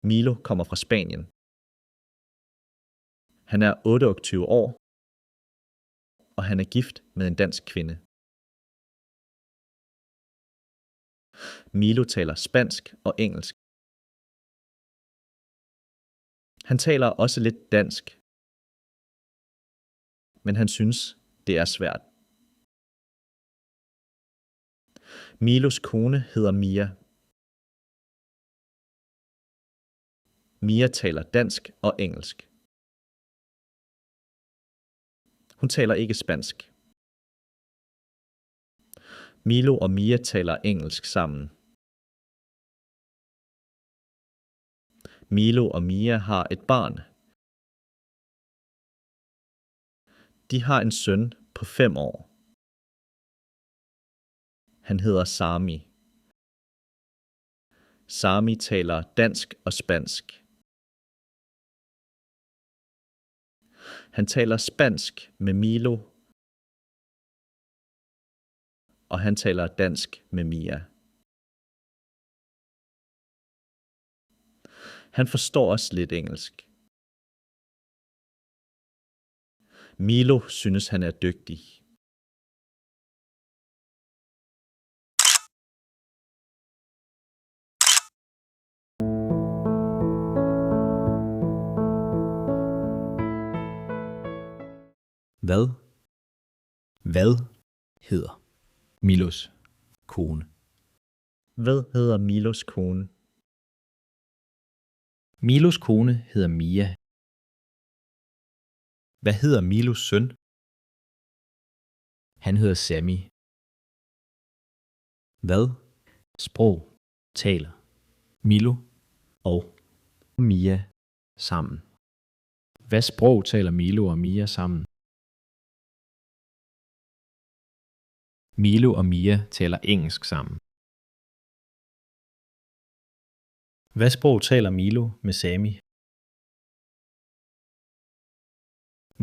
Milo kommer fra Spanien. Han er 28 år, og han er gift med en dansk kvinde. Milo taler spansk og engelsk. Han taler også lidt dansk, men han synes, det er svært. Milos kone hedder Mia. Mia taler dansk og engelsk. Hun taler ikke spansk. Milo og Mia taler engelsk sammen. Milo og Mia har et barn. De har en søn på 5 år. Han hedder Sami. Sami taler dansk og spansk. Han taler spansk med Milo, og han taler dansk med Mia. Han forstår også lidt engelsk. Milo synes, han er dygtig. Hvad hedder Milos kone? Hvad hedder Milos kone? Milos kone hedder Mia. Hvad hedder Milos søn? Han hedder Sami. Hvad sprog taler Milo og Mia sammen? Hvad sprog taler Milo og Mia sammen? Milo og Mia taler engelsk sammen. Hvad sprog taler Milo med Sami?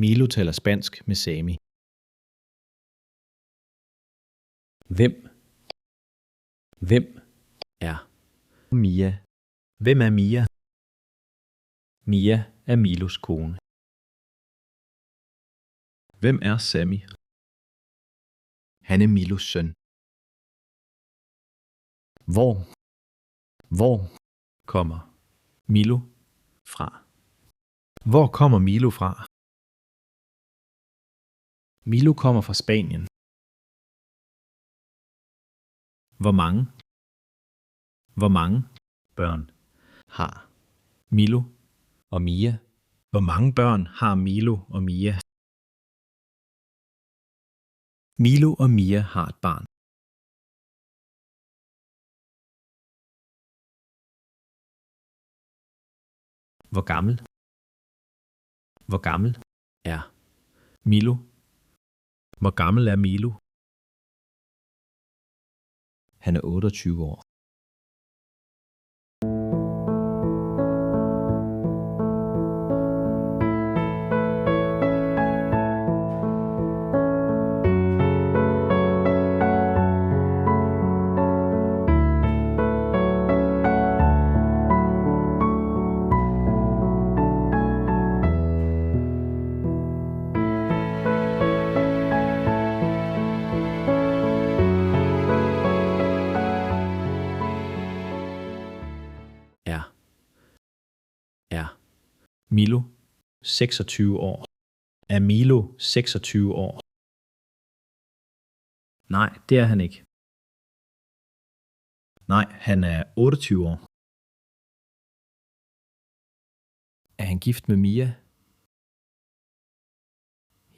Milo taler spansk med Sami. Hvem er Mia? Hvem er Mia? Mia er Milos kone. Hvem er Sami? Han er Milos søn. Hvor kommer Milo fra? Hvor kommer Milo fra? Milo kommer fra Spanien. Hvor mange børn har Milo og Mia? Hvor mange børn har Milo og Mia? Milo og Mia har et barn. Hvor gammel er Milo? Hvor gammel er Milo? Han er 28 år. Er Milo 26 år? Er Milo 26 år? Nej, det er han ikke. Nej, han er 28 år. Er han gift med Mia?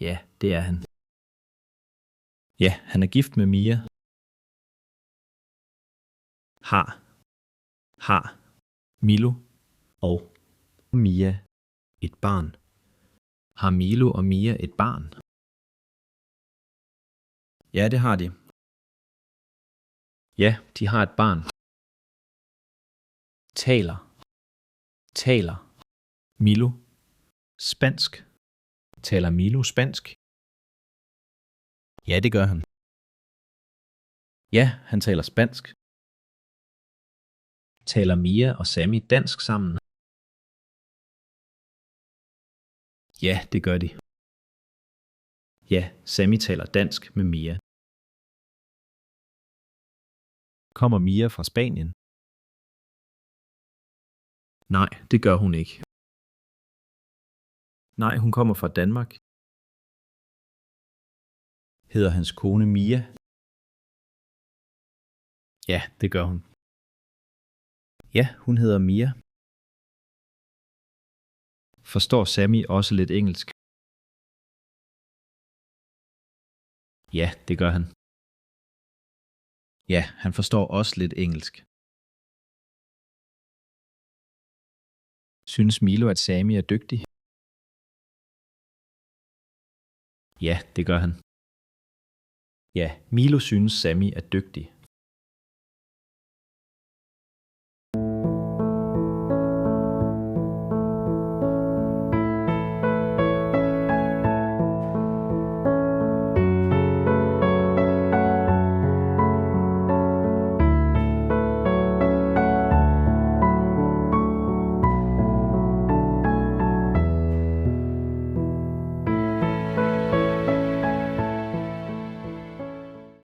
Ja, det er han. Ja, han er gift med Mia. Har Milo og Mia et barn? Har Milo og Mia et barn? Ja, det har de. Ja, de har et barn. Taler Milo spansk? Taler Milo spansk? Ja, det gør han. Ja, han taler spansk. Taler Mia og Sami dansk sammen? Ja, det gør de. Ja, Sammy taler dansk med Mia. Kommer Mia fra Spanien? Nej, det gør hun ikke. Nej, hun kommer fra Danmark. Hedder hans kone Mia? Ja, det gør hun. Ja, hun hedder Mia. Forstår Sammy også lidt engelsk? Ja, det gør han. Ja, han forstår også lidt engelsk. Synes Milo, at Sammy er dygtig? Ja, det gør han. Ja, Milo synes Sammy er dygtig.